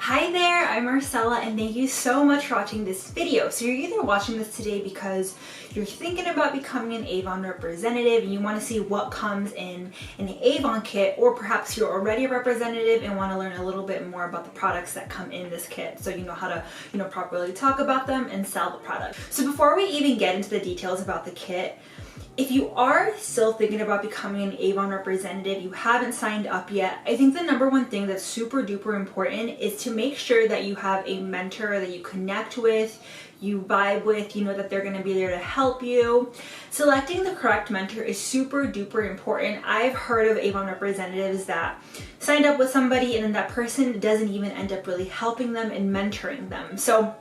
Hi there, I'm Marcella and thank you so much for watching this video. So you're either watching this today because you're thinking about becoming an Avon representative and you want to see what comes in the Avon kit, or perhaps you're already a representative and want to learn a little bit more about the products that come in this kit so you know how to properly talk about them and sell the product. So before we even get into the details about the kit, if you are still thinking about becoming an Avon representative, you haven't signed up yet, I think the number one thing that's super duper important is to make sure that you have a mentor that you connect with, you vibe with, you know that they're going to be there to help you. Selecting the correct mentor is super duper important. I've heard of Avon representatives that signed up with somebody and then that person doesn't even end up really helping them and mentoring them. So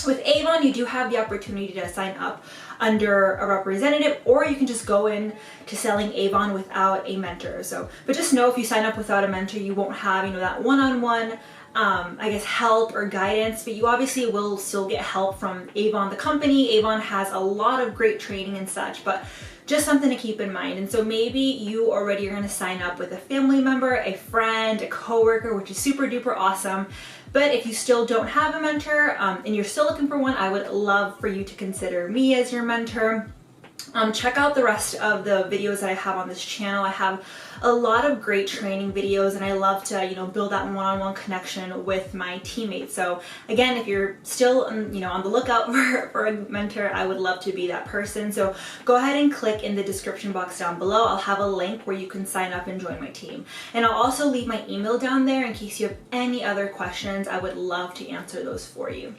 with Avon, you do have the opportunity to sign up under a representative, or you can just go in to selling Avon without a mentor. But just know if you sign up without a mentor, you won't have, that one-on-one, help or guidance, but you obviously will still get help from Avon, the company. Avon has a lot of great training and such, but just something to keep in mind. And so maybe you already are going to sign up with a family member, a friend, a coworker, which is super duper awesome. But if you still don't have a mentor and you're still looking for one, I would love for you to consider me as your mentor. Check out the rest of the videos that I have on this channel. I have a lot of great training videos and I love to, build that one-on-one connection with my teammates. So again, if you're still, on the lookout for a mentor, I would love to be that person. So go ahead and click in the description box down below. I'll have a link where you can sign up and join my team. And I'll also leave my email down there in case you have any other questions. I would love to answer those for you.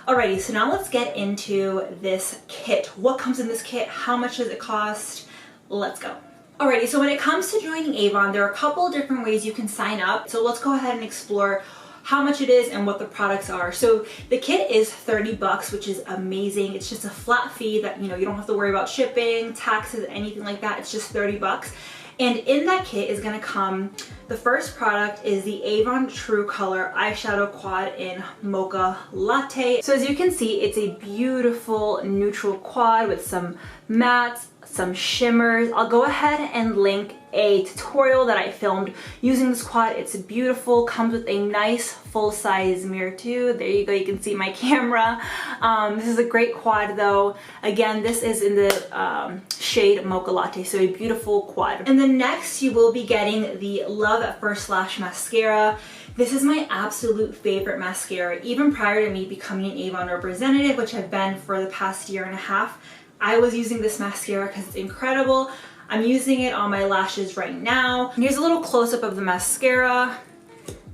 Alrighty, so now let's get into this kit. What comes in this kit? How much does it cost? Let's go. Alrighty, so when it comes to joining Avon, there are a couple different ways you can sign up. So let's go ahead and explore how much it is and what the products are. So the kit is $30, which is amazing. It's just a flat fee that, you don't have to worry about shipping, taxes, anything like that. It's just $30. And in that kit is going to come, the first product is the Avon True Color Eyeshadow Quad in Mocha Latte. So as you can see, it's a beautiful neutral quad with some mattes, some shimmers. I'll go ahead and link a tutorial that I filmed using this quad. It's beautiful, comes with a nice full-size mirror too. There you go, you can see my camera. This is a great quad though. Again, this is in the shade Mocha Latte, so a beautiful quad. And then next you will be getting the Love at First Lash Mascara. This is my absolute favorite mascara. Even prior to me becoming an Avon representative, which I've been for the past year and a half, I was using this mascara because it's incredible. I'm using it on my lashes right now. Here's a little close-up of the mascara.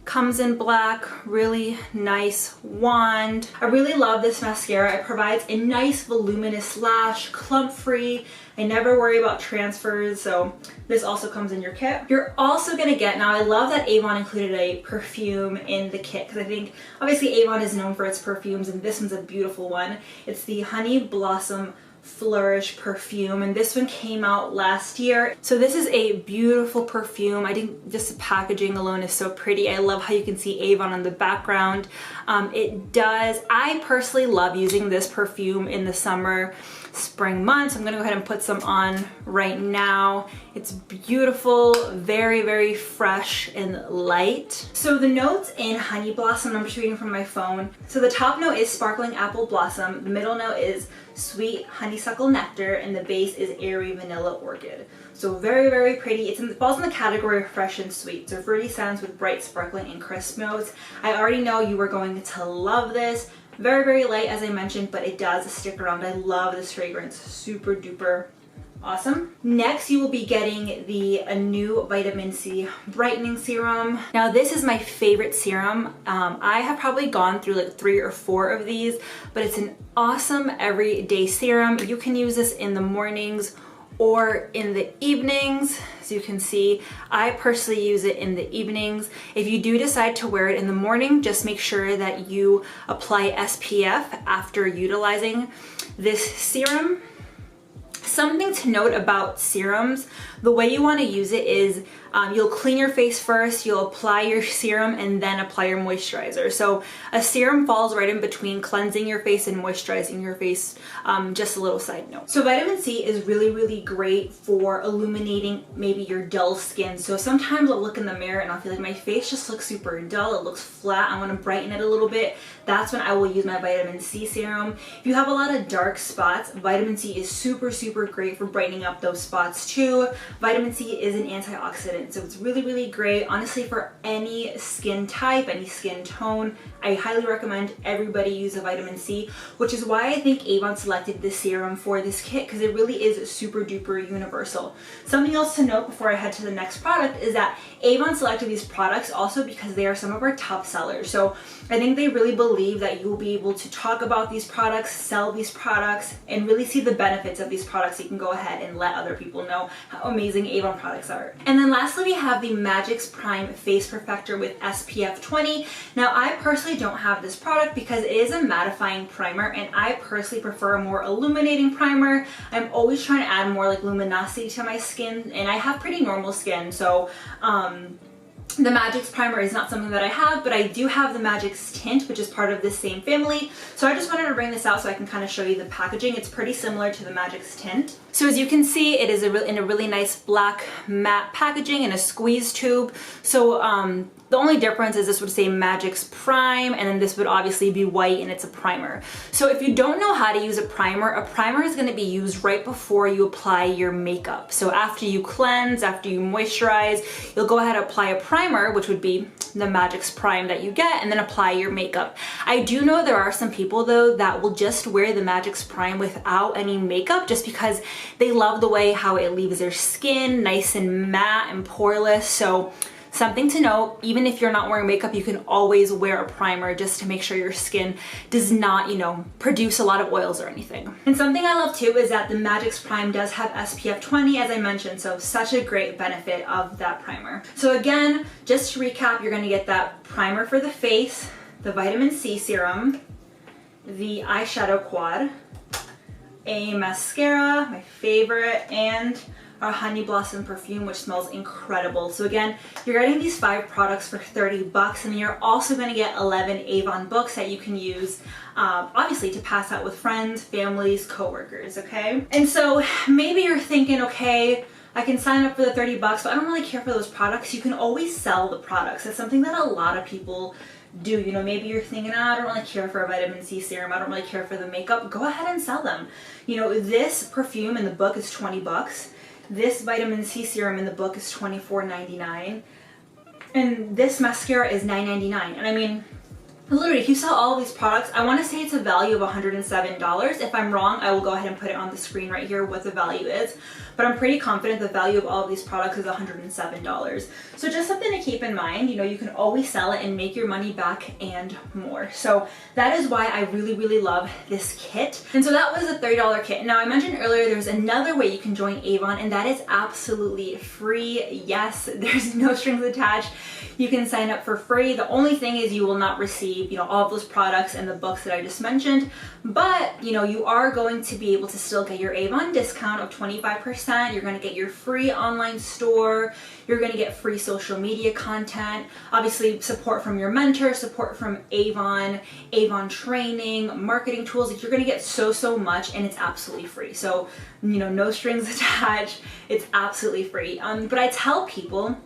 Comes in black, really nice wand. I really love this mascara. It provides a nice voluminous lash, clump-free. I never worry about transfers, so this also comes in your kit. You're also gonna get, now I love that Avon included a perfume in the kit because I think obviously Avon is known for its perfumes and this one's a beautiful one. It's the Honey Blossom Flourish perfume, and this one came out last year. So this is a beautiful perfume. I think just the packaging alone is so pretty. I love how you can see Avon on the background. I personally love using this perfume in the summer, spring months. I'm gonna go ahead and put some on right now. It's beautiful, very, very fresh and light. So the notes in Honey Blossom, I'm just reading from my phone. So the top note is Sparkling Apple Blossom, the middle note is Sweet Honeysuckle Nectar, and the base is Airy Vanilla Orchid. So very, very pretty. It falls in the category of fresh and sweet. So fruity scents with bright, sparkling, and crisp notes. I already know you are going to love this. Very, very light, as I mentioned, but it does stick around. I love this fragrance. Super duper awesome. Next, you will be getting a new Vitamin C Brightening Serum. Now, this is my favorite serum. I have probably gone through like 3 or 4 of these, but it's an awesome everyday serum. You can use this in the mornings or in the evenings. As you can see, I personally use it in the evenings. If you do decide to wear it in the morning, just make sure that you apply SPF after utilizing this serum. Something to note about serums, the way you want to use it is you'll clean your face first, you'll apply your serum, and then apply your moisturizer. So a serum falls right in between cleansing your face and moisturizing your face. Just a little side note. So vitamin C is really, really great for illuminating maybe your dull skin. So sometimes I'll look in the mirror and I'll feel like my face just looks super dull, it looks flat, I want to brighten it a little bit. That's when I will use my vitamin C serum. If you have a lot of dark spots, vitamin C is super, super great for brightening up those spots too. Vitamin C is an antioxidant, so it's really, really great. Honestly, for any skin type, any skin tone, I highly recommend everybody use a vitamin C, which is why I think Avon selected this serum for this kit, because it really is super duper universal. Something else to note before I head to the next product is that Avon selected these products also because they are some of our top sellers. So I think they really believe that you will be able to talk about these products, sell these products, and really see the benefits of these products. So you can go ahead and let other people know how amazing Avon products are. And then lastly, we have the MAGIX Prime Face Perfector with SPF 20. Now, I personally don't have this product because it is a mattifying primer, and I personally prefer a more illuminating primer. I'm always trying to add more like luminosity to my skin, and I have pretty normal skin, so the MAGIX primer is not something that I have, but I do have the MAGIX tint, which is part of this same family. So I just wanted to bring this out so I can kind of show you the packaging. It's pretty similar to the MAGIX tint. So as you can see, it is in a really nice black matte packaging in a squeeze tube. So the only difference is this would say MAGIX Prime, and then this would obviously be white, and it's a primer. So if you don't know how to use a primer is going to be used right before you apply your makeup. So after you cleanse, after you moisturize, you'll go ahead and apply a primer, which would be the MAGIX Prime that you get, and then apply your makeup. I do know there are some people though that will just wear the MAGIX Prime without any makeup just because they love the way how it leaves their skin nice and matte and poreless. So something to note, even if you're not wearing makeup, you can always wear a primer just to make sure your skin does not, produce a lot of oils or anything. And something I love too is that the MAGIX Prime does have SPF 20, as I mentioned, so such a great benefit of that primer. So again, just to recap, you're gonna get that primer for the face, the vitamin C serum, the eyeshadow quad, a mascara, my favorite, and our Honey Blossom perfume, which smells incredible. So again, you're getting these 5 products for 30 bucks, and you're also going to get 11 Avon books that you can use, obviously, to pass out with friends, families, coworkers, okay? And so maybe you're thinking, okay, I can sign up for the 30 bucks, but I don't really care for those products. You can always sell the products. That's something that a lot of people do. Maybe you're thinking, I don't really care for a vitamin C serum, I don't really care for the makeup. Go ahead and sell them. This perfume in the book is 20 bucks. This vitamin C serum in the book is $24.99, and this mascara is $9.99. And I mean, literally, if you sell all of these products, I want to say it's a value of $107. If I'm wrong, I will go ahead and put it on the screen right here what the value is. But I'm pretty confident the value of all of these products is $107. So just something to keep in mind, you can always sell it and make your money back and more. So that is why I really, really love this kit. And so that was a $30 kit. Now I mentioned earlier there's another way you can join Avon, and that is absolutely free. Yes, there's no strings attached. You can sign up for free. The only thing is you will not receive, all of those products and the books that I just mentioned, but you are going to be able to still get your Avon discount of 25%. You're going to get your free online store. You're going to get free social media content, obviously support from your mentor, support from Avon training, marketing tools. You're going to get so much, and it's absolutely free. So, no strings attached. It's absolutely free. But I tell people,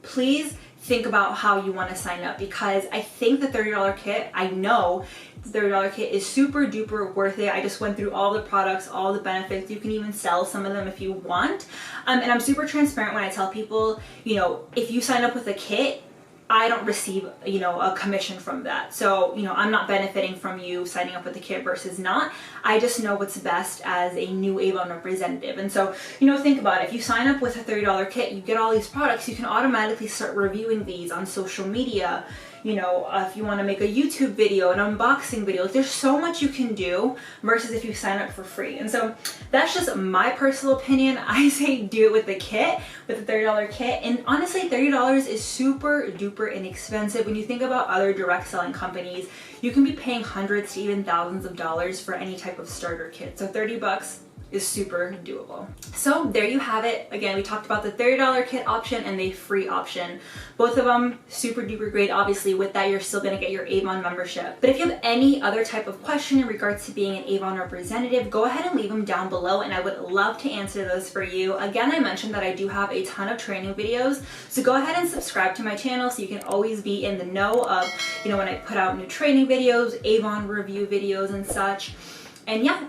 please think about how you want to sign up, because I think the $30 kit, I know the $30 kit is super duper worth it. I just went through all the products, all the benefits. You can even sell some of them if you want. And I'm super transparent when I tell people, if you sign up with a kit, I don't receive, a commission from that. So, I'm not benefiting from you signing up with the kit versus not. I just know what's best as a new Avon representative. And so, think about it. If you sign up with a $30 kit, you get all these products, you can automatically start reviewing these on social media. If you want to make a YouTube video, an unboxing video, there's so much you can do versus if you sign up for free. And so that's just my personal opinion. I say do it with the kit, with the $30 kit. And honestly, $30 is super duper inexpensive. When you think about other direct selling companies, you can be paying hundreds to even thousands of dollars for any type of starter kit. So 30 bucks, is super doable. So there you have it. Again, we talked about the $30 kit option and the free option. Both of them super duper great. Obviously with that, you're still gonna get your Avon membership. But if you have any other type of question in regards to being an Avon representative, go ahead and leave them down below and I would love to answer those for you. Again, I mentioned that I do have a ton of training videos, so go ahead and subscribe to my channel so you can always be in the know of, you know, when I put out new training videos, Avon review videos and such. And yeah,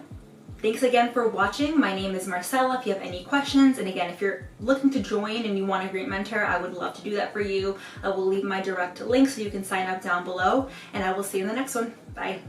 thanks again for watching. My name is Marcella. If you have any questions, and again, if you're looking to join and you want a great mentor, I would love to do that for you. I will leave my direct link so you can sign up down below, and I will see you in the next one. Bye.